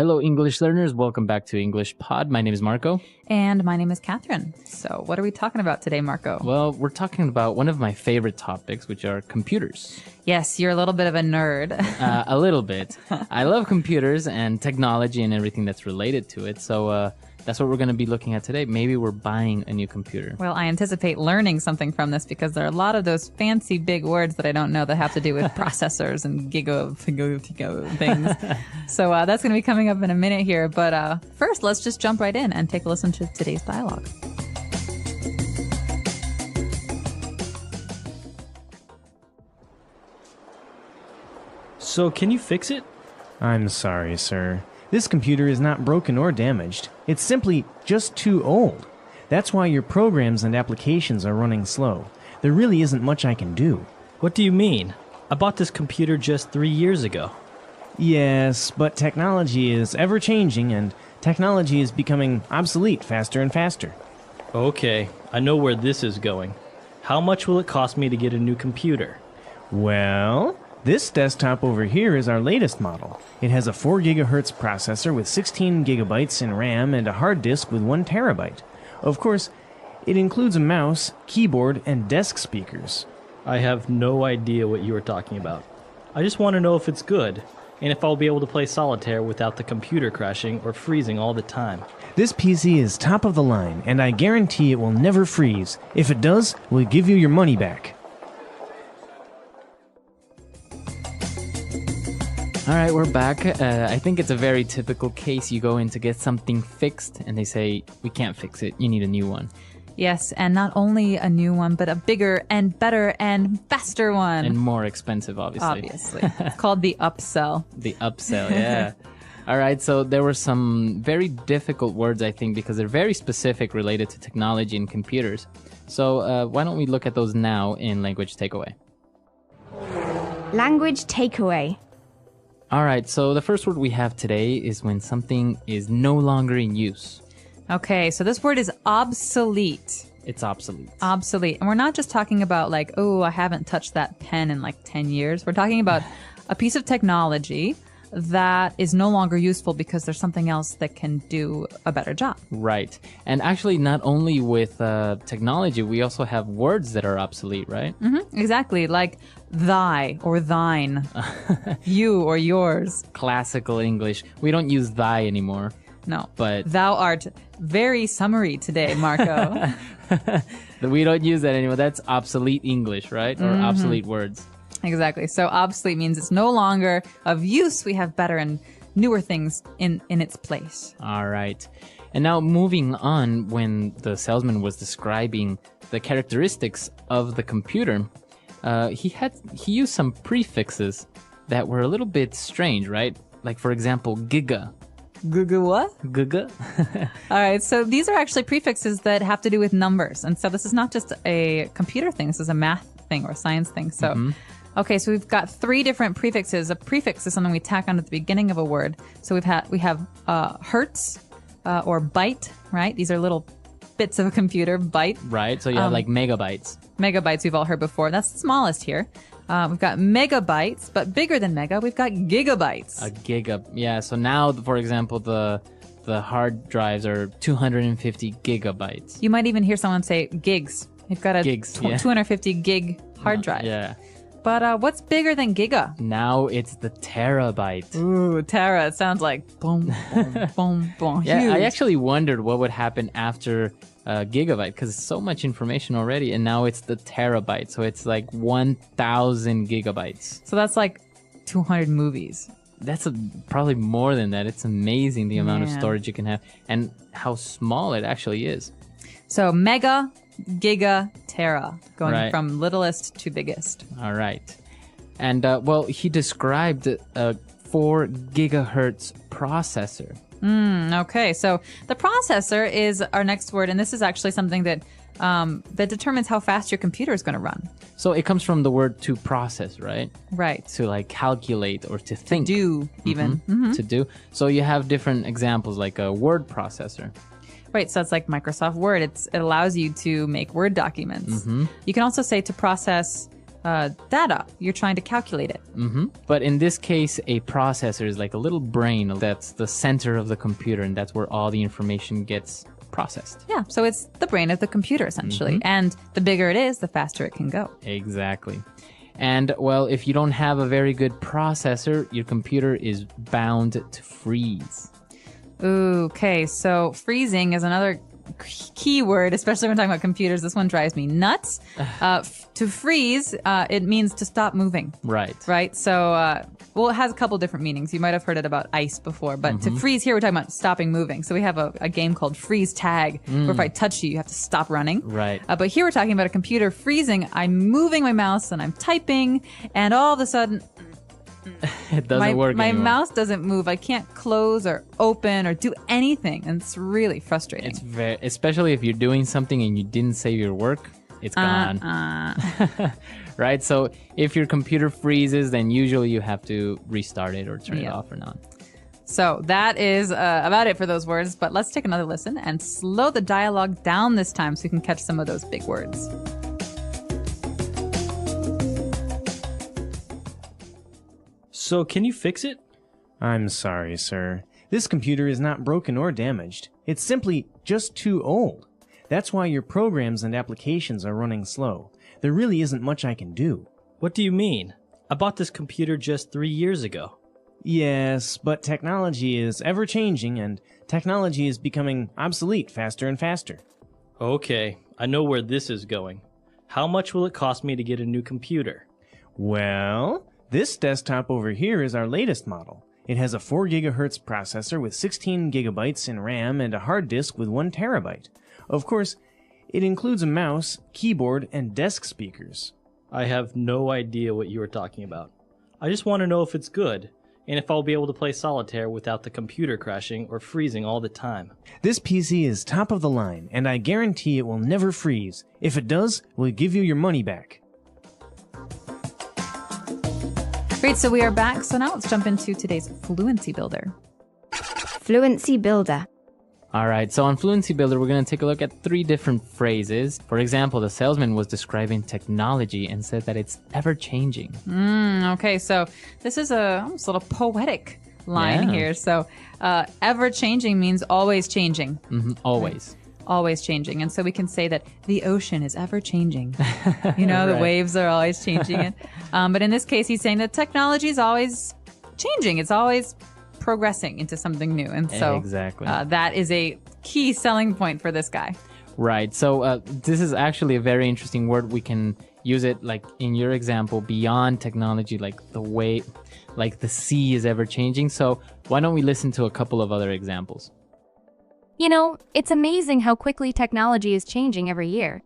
Hello, English learners. Welcome back to English Pod. My name is Marco. And my name is Catherine. So what are we talking about today, Marco? Well, we're talking about one of my favorite topics, which are computers. Yes, you're a little bit of a nerd. A little bit. I love computers and technology and everything that's related to it. So that's what we're going to be looking at today. Maybe we're buying a new computer. Well, I anticipate learning something from this because there are a lot of those fancy big words that I don't know that have to do with processors and giga things. So that's going to be coming up in a minute here. But first, let's just jump right in and take a listen to today's dialogue. So, can you fix it? I'm sorry, sir. This computer is not broken or damaged. It's simply just too old. That's why your programs and applications are running slow. There really isn't much I can do. What do you mean? I bought this computer just 3 years ago. Yes, but technology is ever-changing, and technology is becoming obsolete faster and faster. Okay, I know where this is going. How much will it cost me to get a new computer? Well, this desktop over here is our latest model. It has a 4 gigahertz processor with 16 gigabytes in RAM and a hard disk with 1 terabyte. Of course, it includes a mouse, keyboard, and desk speakers. I have no idea what you are talking about. I just want to know if it's good, and if I'll be able to play solitaire without the computer crashing or freezing all the time. This PC is top of the line, and I guarantee it will never freeze. If it does, we'll give you your money back. All right, we're back. I think it's a very typical case. You go in to get something fixed, and they say, we can't fix it. You need a new one. Yes, and not only a new one, but a bigger and better and faster one. And more expensive, obviously. Obviously. It's called the upsell. The upsell, yeah. All right, so there were some very difficult words, I think, because they're very specific related to technology and computers. So why don't we look at those now in Language Takeaway? Language takeaway. All right, so the first word we have today is when something is no longer in use. Okay, so this word is obsolete. It's obsolete. Obsolete. And we're not just talking about like, oh, I haven't touched that pen in like 10 years. We're talking about a piece of technology that is no longer useful because there's something else that can do a better job. Right. And actually, not only with technology, we also have words that are obsolete, right? Mm-hmm, exactly. Like thy or thine, you or yours. Classical English. We don't use thy anymore. No. But thou art very summary today, Marco. We don't use that anymore. That's obsolete English, right? Or obsolete words. Exactly. So obsolete means it's no longer of use. We have better and newer things in its place. All right. And now moving on, when the salesman was describing the characteristics of the computer, he used some prefixes that were a little bit strange, right? Like, for example, giga. Giga what? Giga. All right. So these are actually prefixes that have to do with numbers. And so this is not just a computer thing. This is a math thing or a science thing. So okay, so we've got 3 different prefixes. A prefix is something we tack on at the beginning of a word. So we have hertz or byte, right? These are little bits of a computer, byte. Right, so you have like megabytes. Megabytes we've all heard before. That's the smallest here. We've got megabytes, but bigger than mega, we've got gigabytes. A giga, yeah. So now, for example, the hard drives are 250 gigabytes. You might even hear someone say gigs. You've got a Gigs, yeah. 250 gig hard drive. Yeah. But what's bigger than giga? Now it's the terabyte. Ooh, tera. It sounds like boom, boom, boom, boom. Yeah, Huge. I actually wondered what would happen after gigabyte, because it's so much information already, and now it's the terabyte. So it's like 1,000 gigabytes. So that's like 200 movies. That's probably more than that. It's amazing the amount of Man. storage you can have and how small it actually is. So mega, giga, tera, going Right. from littlest to biggest. All right. And, well, he described a 4 gigahertz processor. Okay, so the processor is our next word, and this is actually something that determines how fast your computer is going to run. So it comes from the word to process, right? Right. To like calculate or to think. Do even. To do. So you have different examples like a word processor. Right, so it's like Microsoft Word. It allows you to make Word documents. You can also say to process data. You're trying to calculate it. But in this case, a processor is like a little brain that's the center of the computer, and that's where all the information gets processed. Yeah, so it's the brain of the computer, essentially. And the bigger it is, the faster it can go. Exactly. And, well, if you don't have a very good processor, your computer is bound to freeze. Ooh, okay, so freezing is another key word, especially when talking about computers. This one drives me nuts. To freeze, it means to stop moving. Right. So, well, it has a couple different meanings. You might have heard it about ice before, but to freeze here, we're talking about stopping moving. So we have a game called freeze tag, where if I touch you, you have to stop running. Right. But here we're talking about a computer freezing. I'm moving my mouse and I'm typing, and all of a sudden, It doesn't work my anymore. mouse doesn't move. I can't close or open or do anything, and it's really frustrating. It's very, especially if you're doing something and you didn't save your work, it's gone. Right? So if your computer freezes, then usually you have to restart it or turn it off or not. So that is about it for those words, but let's take another listen and slow the dialogue down this time so you can catch some of those big words. So, can you fix it? I'm sorry, sir. This computer is not broken or damaged. It's simply just too old. That's why your programs and applications are running slow. There really isn't much I can do. What do you mean? I bought this computer just 3 years ago. Yes, but technology is ever-changing, and technology is becoming obsolete faster and faster. Okay, I know where this is going. How much will it cost me to get a new computer? Well, this desktop over here is our latest model. It has a 4 gigahertz processor with 16 gigabytes in RAM and a hard disk with 1 terabyte. Of course, it includes a mouse, keyboard, and desk speakers. I have no idea what you are talking about. I just want to know if it's good, and if I'll be able to play solitaire without the computer crashing or freezing all the time. This PC is top of the line, and I guarantee it will never freeze. If it does, we'll give you your money back. Great, so we are back. So now let's jump into today's Fluency Builder. Fluency Builder. All right, so on Fluency Builder, we're going to take a look at 3 different phrases. For example, the salesman was describing technology and said that it's ever-changing. Okay, so this is almost a little poetic line here. So ever-changing means always changing. Always. Always changing. And so we can say that the ocean is ever-changing. You know, the waves are always changing it. But in this case, he's saying that technology is always changing. It's always progressing into something new. And so Exactly. that is a key selling point for this guy. Right. So this is actually a very interesting word. We can use it like in your example, beyond technology, like the way, like the sea is ever changing. So why don't we listen to a couple of other examples? You know, it's amazing how quickly technology is changing every year.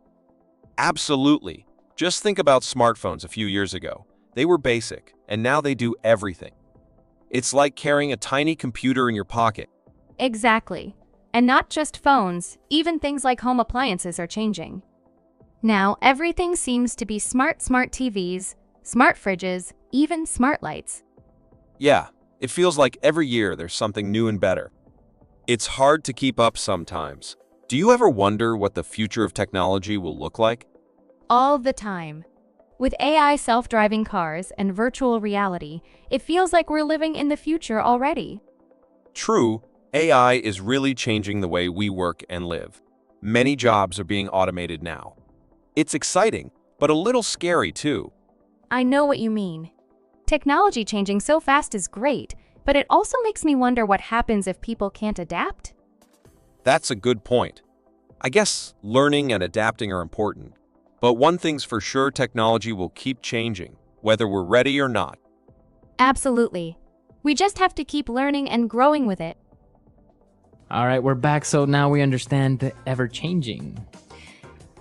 Absolutely. Just think about smartphones a few years ago. They were basic, and now they do everything. It's like carrying a tiny computer in your pocket. Exactly. And not just phones, even things like home appliances are changing. Now, everything seems to be smart TVs, smart fridges, even smart lights. Yeah, it feels like every year there's something new and better. It's hard to keep up sometimes. Do you ever wonder what the future of technology will look like? All the time. With AI self-driving cars and virtual reality, it feels like we're living in the future already. True, AI is really changing the way we work and live. Many jobs are being automated now. It's exciting, but a little scary too. I know what you mean. Technology changing so fast is great, but it also makes me wonder what happens if people can't adapt. That's a good point. I guess learning and adapting are important. But one thing's for sure, technology will keep changing, whether we're ready or not. Absolutely. We just have to keep learning and growing with it. All right, we're back. So now we understand the ever-changing.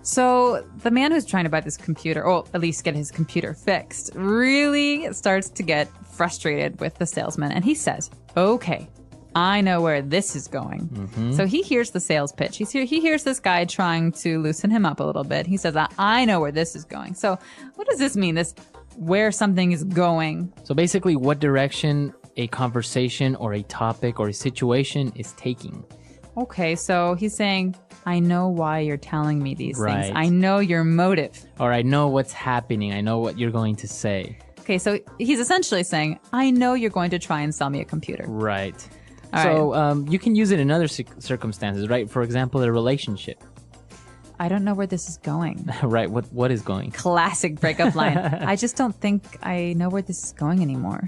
So the man who's trying to buy this computer, or at least get his computer fixed, really starts to get frustrated with the salesman. And he says, okay, I know where this is going. So he hears the sales pitch. He hears this guy trying to loosen him up a little bit. He says, I know where this is going. So what does this mean, this where something is going? So basically, what direction a conversation or a topic or a situation is taking. Okay, so he's saying, I know why you're telling me these Right. things. I know your motive. Or I know what's happening. I know what you're going to say. Okay, so he's essentially saying, I know you're going to try and sell me a computer. Right. All So you can use it in other circumstances, right? For example, a relationship. I don't know where this is going. Right. What is going? Classic breakup line. I just don't think I know where this is going anymore.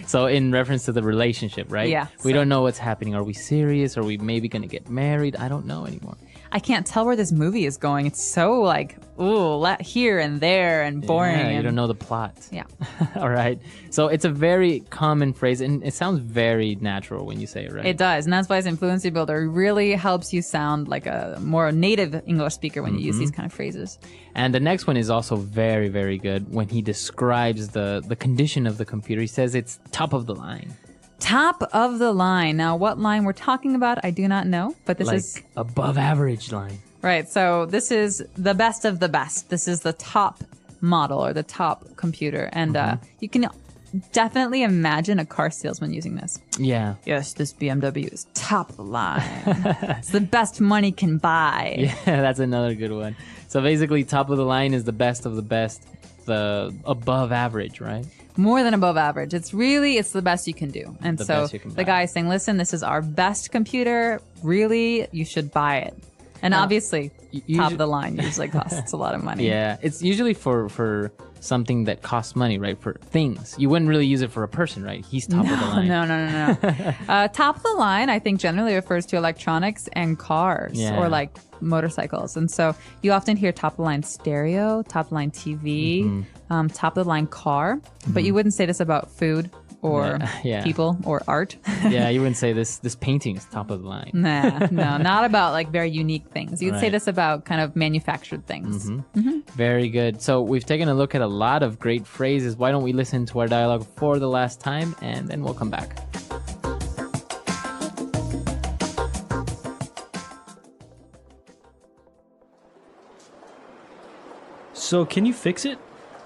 So in reference to the relationship, right? Yeah, We so- don't know what's happening. Are we serious? Are we maybe going to get married? I don't know anymore. I can't tell where this movie is going. It's so like, ooh, here and there and boring. Yeah, you and- don't know the plot. Yeah. All right. So it's a very common phrase, and it sounds very natural when you say it, right? It does. And that's why it's Influency Builder. It really helps you sound like a more native English speaker when you use these kind of phrases. And the next one is also very, very good. When he describes the condition of the computer, he says it's top of the line. Top of the line. Now, what line we're talking about, I do not know, but this Like is above average line. right. So this is the best of the best. This is the top model or the top computer. And you can definitely imagine a car salesman using this. Yeah. Yes, this BMW is top of the line. It's the best money can buy. Yeah, that's another good one. So basically, top of the line is the best of the best, the above average, right? More than above average. It's the best you can do. And The so best you can the buy. guy is saying, listen, this is our best computer. Really, you should buy it. And obviously, top of the line usually costs a lot of money. Yeah, it's usually for something that costs money, right? For things. You wouldn't really use it for a person, right? He's top of the line. No. Top of the line, I think, generally refers to electronics and cars Yeah. or like motorcycles. And so you often hear top of the line stereo, top of the line TV, top of the line car. But you wouldn't say this about food or Yeah. people or art. Yeah, you wouldn't say this painting is top of the line. Nah, no, not about like very unique things. You'd say Right. this about kind of manufactured things. Very good. So we've taken a look at a lot of great phrases. Why don't we listen to our dialogue for the last time, and then we'll come back. So, can you fix it?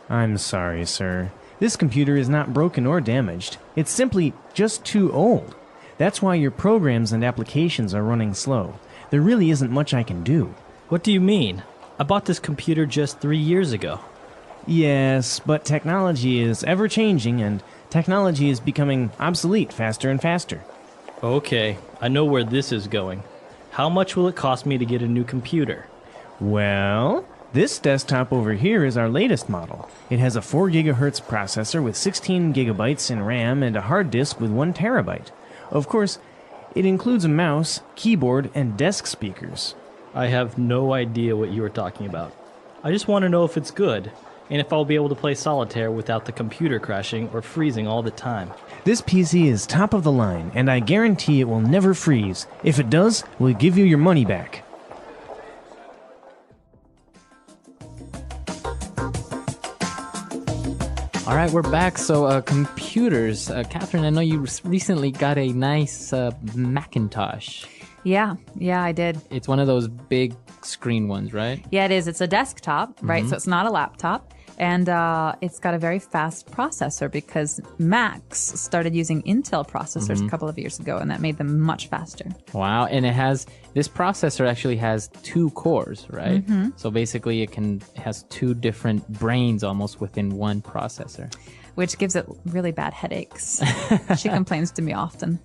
I'm sorry, sir. This computer is not broken or damaged. It's simply just too old. That's why your programs and applications are running slow. There really isn't much I can do. What do you mean? I bought this computer just 3 years ago. Yes, but technology is ever changing and technology is becoming obsolete faster and faster. Okay, I know where this is going. How much will it cost me to get a new computer? Well, this desktop over here is our latest model. It has a 4 gigahertz processor with 16 gigabytes in RAM and a hard disk with 1 terabyte. Of course, it includes a mouse, keyboard, and desk speakers. I have no idea what you are talking about. I just want to know if it's good, and if I'll be able to play solitaire without the computer crashing or freezing all the time. This PC is top of the line, and I guarantee it will never freeze. If it does, we'll give you your money back. All right, we're back. So computers. Catherine, I know you recently got a nice Macintosh. Yeah, I did. It's one of those big screen ones, right? Yeah, it is. It's a desktop, right? So it's not a laptop. And it's got a very fast processor because Macs started using Intel processors a couple of years ago, and that made them much faster. Wow, and this processor actually has 2 cores, right? So basically it has 2 different brains almost within one processor. Which gives it really bad headaches. She complains to me often.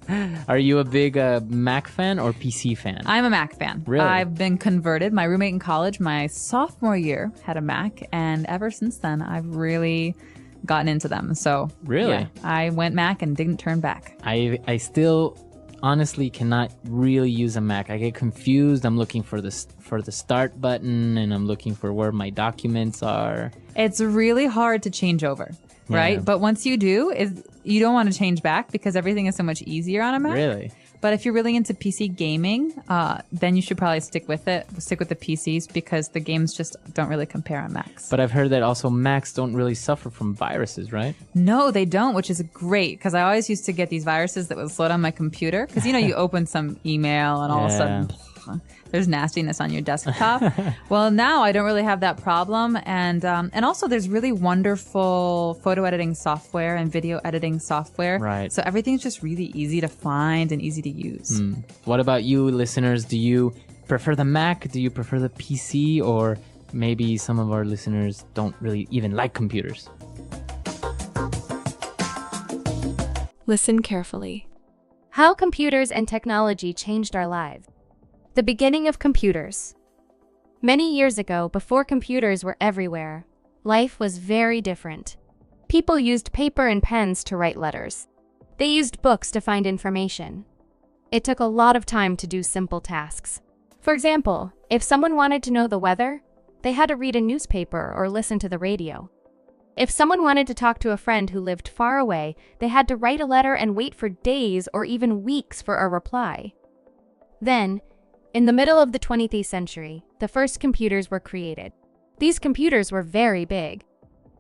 Are you a big Mac fan or PC fan? I'm a Mac fan. Really? I've been converted. My roommate in college, my sophomore year, had a Mac, and ever since then, I've really gotten into them. So, Really? yeah, I went Mac and didn't turn back. I still honestly cannot really use a Mac. I get confused. I'm looking for the start button, and I'm looking for where my documents are. It's really hard to change over. Right? Yeah. But once you do, you don't want to change back because everything is so much easier on a Mac. Really? But if you're really into PC gaming, then you should probably stick with the PCs because the games just don't really compare on Macs. But I've heard that also Macs don't really suffer from viruses, right? No, they don't, which is great because I always used to get these viruses that would slow down my computer because, you open some email and all of a sudden there's nastiness on your desktop. Well, now I don't really have that problem. And also there's really wonderful photo editing software and video editing software. Right. So everything's just really easy to find and easy to use. What about you, listeners? Do you prefer the Mac? Do you prefer the PC? Or maybe some of our listeners don't really even like computers? Listen carefully. How computers and technology changed our lives. The beginning of computers. Many years ago, before computers were everywhere, life was very different. People used paper and pens to write letters. They used books to find information. It took a lot of time to do simple tasks. For example, if someone wanted to know the weather, they had to read a newspaper or listen to the radio. If someone wanted to talk to a friend who lived far away, they had to write a letter and wait for days or even weeks for a reply. Then, in the middle of the 20th century, the first computers were created. These computers were very big.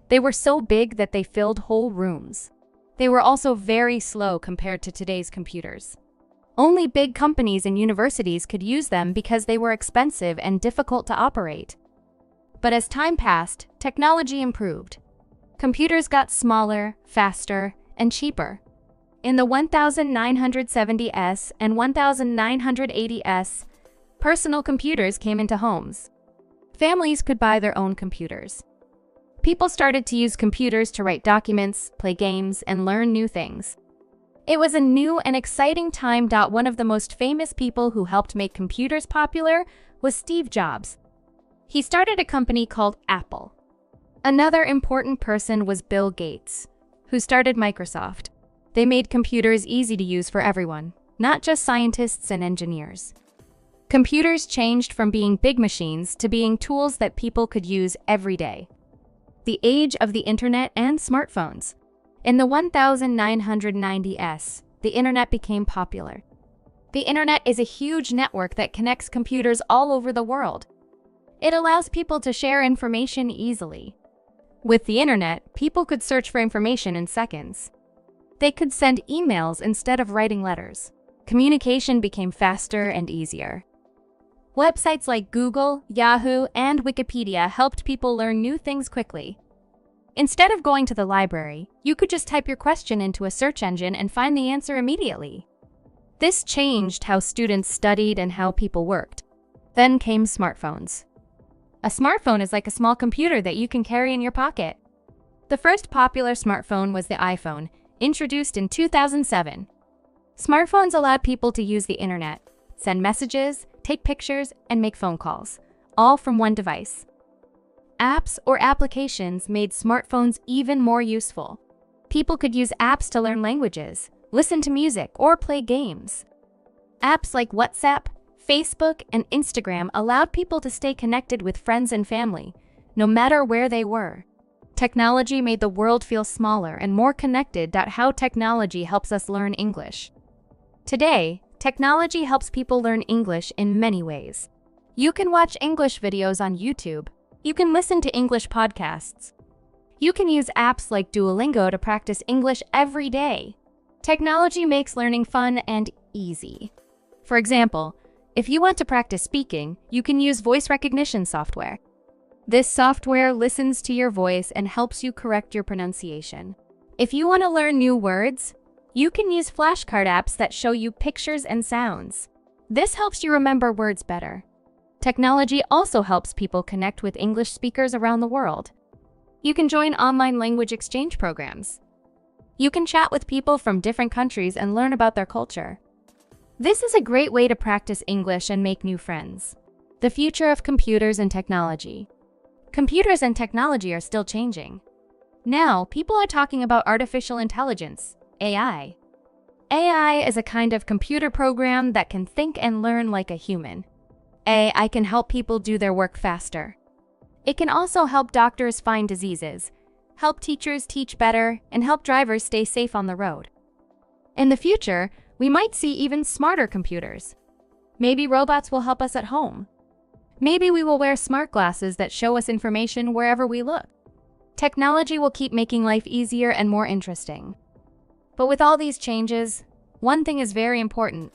They were so big that they filled whole rooms. They were also very slow compared to today's computers. Only big companies and universities could use them because they were expensive and difficult to operate. But as time passed, technology improved. Computers got smaller, faster, and cheaper. In the 1970s and 1980s, personal computers came into homes. Families could buy their own computers. People started to use computers to write documents, play games, and learn new things. It was a new and exciting time. One of the most famous people who helped make computers popular was Steve Jobs. He started a company called Apple. Another important person was Bill Gates, who started Microsoft. They made computers easy to use for everyone, not just scientists and engineers. Computers changed from being big machines to being tools that people could use every day. The age of the internet and smartphones. In the 1990s, the internet became popular. The internet is a huge network that connects computers all over the world. It allows people to share information easily. With the internet, people could search for information in seconds. They could send emails instead of writing letters. Communication became faster and easier. Websites like Google, Yahoo, and Wikipedia helped people learn new things quickly. Instead of going to the library, you could just type your question into a search engine and find the answer immediately. This changed how students studied and how people worked. Then came smartphones. A smartphone is like a small computer that you can carry in your pocket. The first popular smartphone was the iPhone, introduced in 2007. Smartphones allowed people to use the internet, send messages, take pictures, and make phone calls, all from one device. Apps or applications made smartphones even more useful. People could use apps to learn languages, listen to music, or play games. Apps like WhatsApp, Facebook, and Instagram allowed people to stay connected with friends and family, no matter where they were. Technology made the world feel smaller and more connected. How technology helps us learn English. Today, technology helps people learn English in many ways. You can watch English videos on YouTube. You can listen to English podcasts. You can use apps like Duolingo to practice English every day. Technology makes learning fun and easy. For example, if you want to practice speaking, you can use voice recognition software. This software listens to your voice and helps you correct your pronunciation. If you want to learn new words, you can use flashcard apps that show you pictures and sounds. This helps you remember words better. Technology also helps people connect with English speakers around the world. You can join online language exchange programs. You can chat with people from different countries and learn about their culture. This is a great way to practice English and make new friends. The future of computers and technology. Computers and technology are still changing. Now, people are talking about artificial intelligence, AI. AI is a kind of computer program that can think and learn like a human. AI can help people do their work faster. It can also help doctors find diseases, help teachers teach better, and help drivers stay safe on the road. In the future, we might see even smarter computers. Maybe robots will help us at home. Maybe we will wear smart glasses that show us information wherever we look. Technology will keep making life easier and more interesting. But with all these changes, one thing is very important: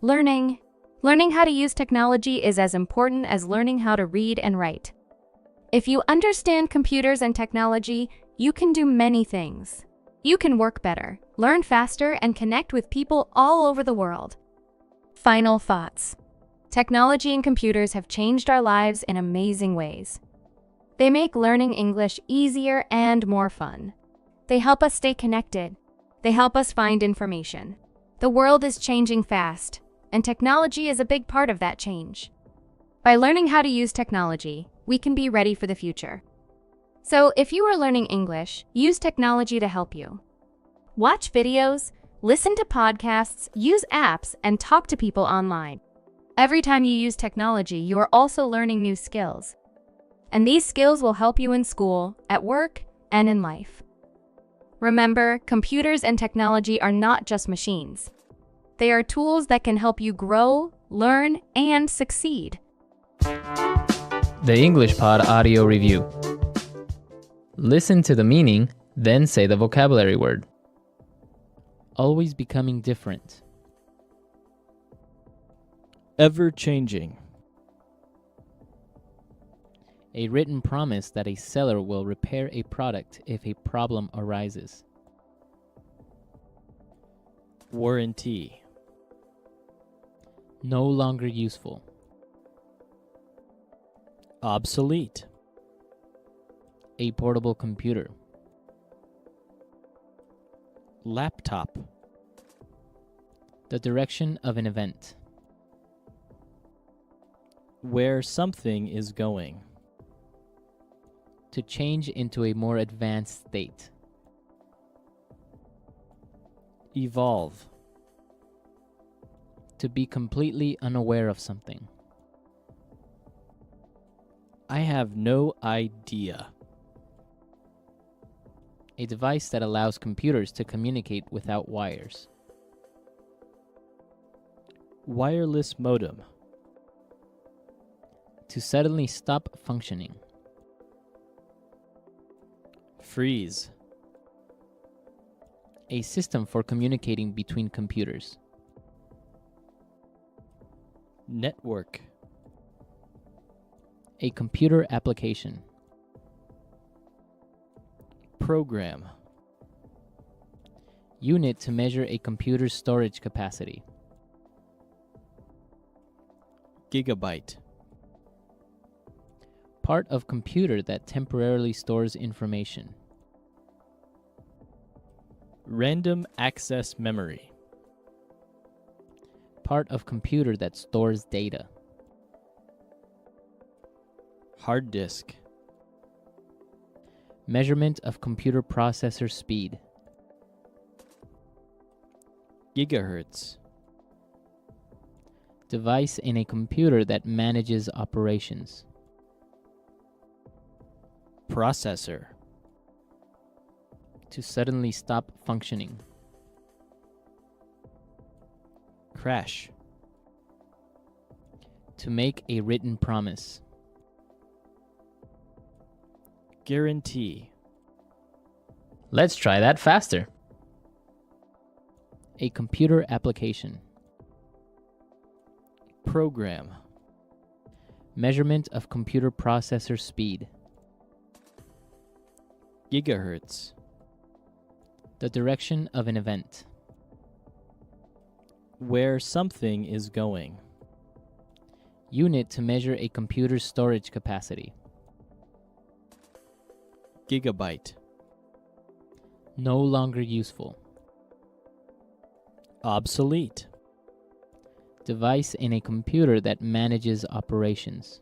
learning Learning how to use technology is as important as learning how to read and write. If you understand computers and technology, you can do many things. You can work better, learn faster, and connect with people all over the world. Final thoughts. Technology and computers have changed our lives in amazing ways. They make learning English easier and more fun. They help us stay connected. They help us find information. The world is changing fast, and technology is a big part of that change. By learning how to use technology, we can be ready for the future. So, if you are learning English, use technology to help you. Watch videos, listen to podcasts, use apps, and talk to people online. Every time you use technology, you are also learning new skills. And these skills will help you in school, at work, and in life. Remember, computers and technology are not just machines. They are tools that can help you grow, learn, and succeed. The English Pod Audio Review. Listen to the meaning, then say the vocabulary word. Always becoming different. Ever-changing. A written promise that a seller will repair a product if a problem arises. Warranty. No longer useful. Obsolete. A portable computer. Laptop. The direction of an event. Where something is going. To change into a more advanced state. Evolve. To be completely unaware of something. I have no idea. A device that allows computers to communicate without wires. Wireless modem. To suddenly stop functioning. Freeze. A system for communicating between computers. Network. A computer application. Program. Unit to measure a computer's storage capacity. Gigabyte. Part of computer that temporarily stores information. Random access memory. Part of computer that stores data. Hard disk. Measurement of computer processor speed. Gigahertz. Device in a computer that manages operations. Processor. To suddenly stop functioning. Crash. To make a written promise. Guarantee. Let's try that faster. A computer application. Program. Measurement of computer processor speed. Gigahertz. The direction of an event. Where something is going. Unit to measure a computer's storage capacity. Gigabyte. No longer useful. Obsolete. Device in a computer that manages operations.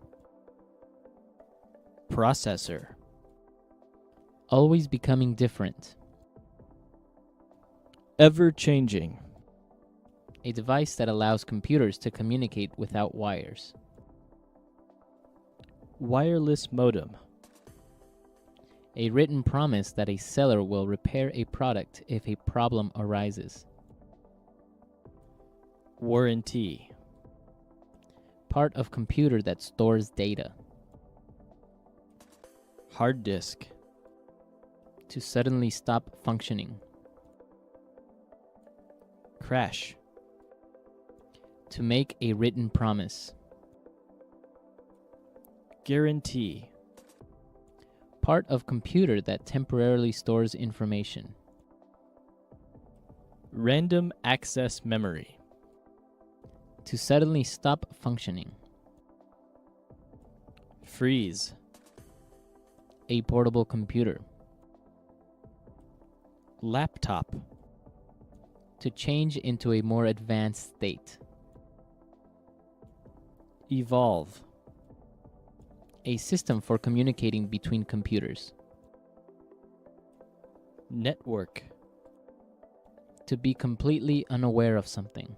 Processor. Always becoming different. Ever-changing. A device that allows computers to communicate without wires. Wireless modem. A written promise that a seller will repair a product if a problem arises. Warranty. Part of computer that stores data. Hard disk. To suddenly stop functioning. Crash. To make a written promise. Guarantee. Part of computer that temporarily stores information. Random access memory. To suddenly stop functioning. Freeze. A portable computer. Laptop. To change into a more advanced state. Evolve. A system for communicating between computers. Network. To be completely unaware of something.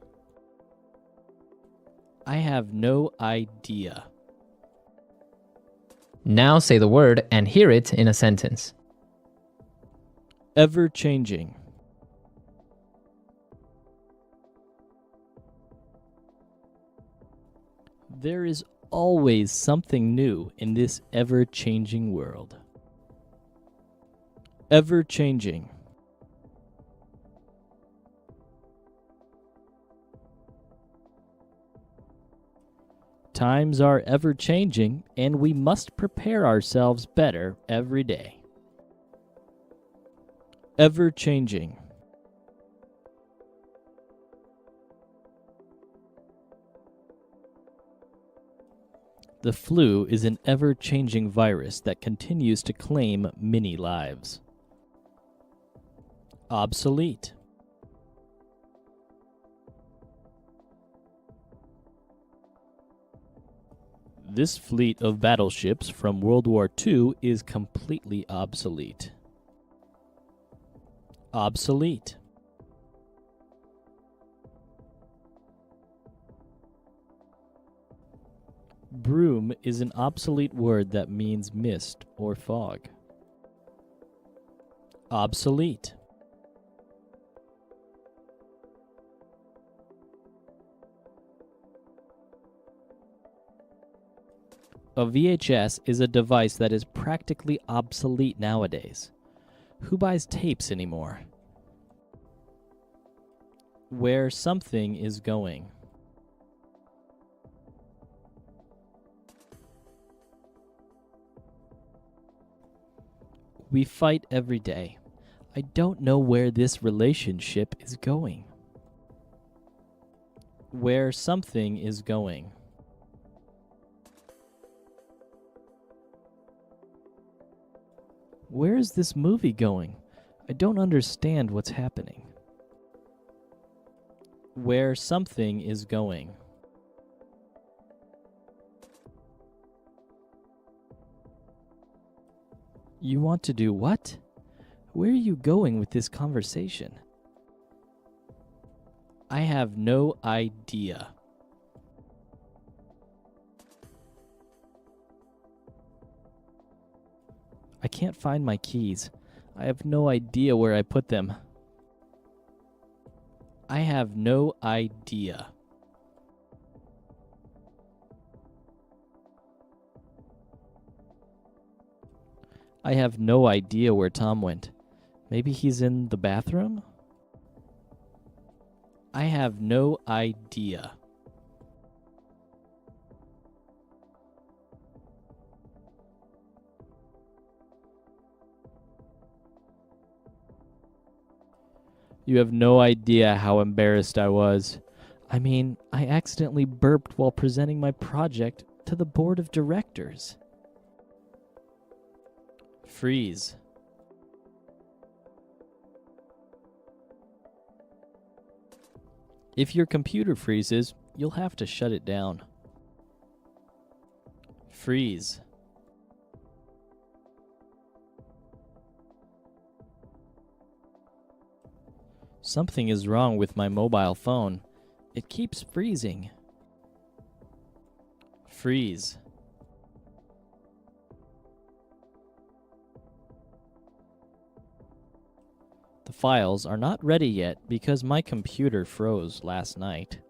I have no idea. Now say the word and hear it in a sentence. Ever-changing. There is always something new in this ever-changing world. Ever-changing. Times are ever-changing, and we must prepare ourselves better every day. Ever-changing. The flu is an ever-changing virus that continues to claim many lives. Obsolete. This fleet of battleships from World War II is completely obsolete. Obsolete. Broom is an obsolete word that means mist or fog. Obsolete. A VHS is a device that is practically obsolete nowadays. Who buys tapes anymore? Where something is going. We fight every day. I don't know where this relationship is going. Where something is going. Where is this movie going? I don't understand what's happening. Where something is going. You want to do what? Where are you going with this conversation? I have no idea. I can't find my keys. I have no idea where I put them. I have no idea. I have no idea where Tom went. Maybe he's in the bathroom? I have no idea. You have no idea how embarrassed I was. I mean, I accidentally burped while presenting my project to the board of directors. Freeze. If your computer freezes, you'll have to shut it down. Freeze. Something is wrong with my mobile phone. It keeps freezing. Freeze. The files are not ready yet because my computer froze last night.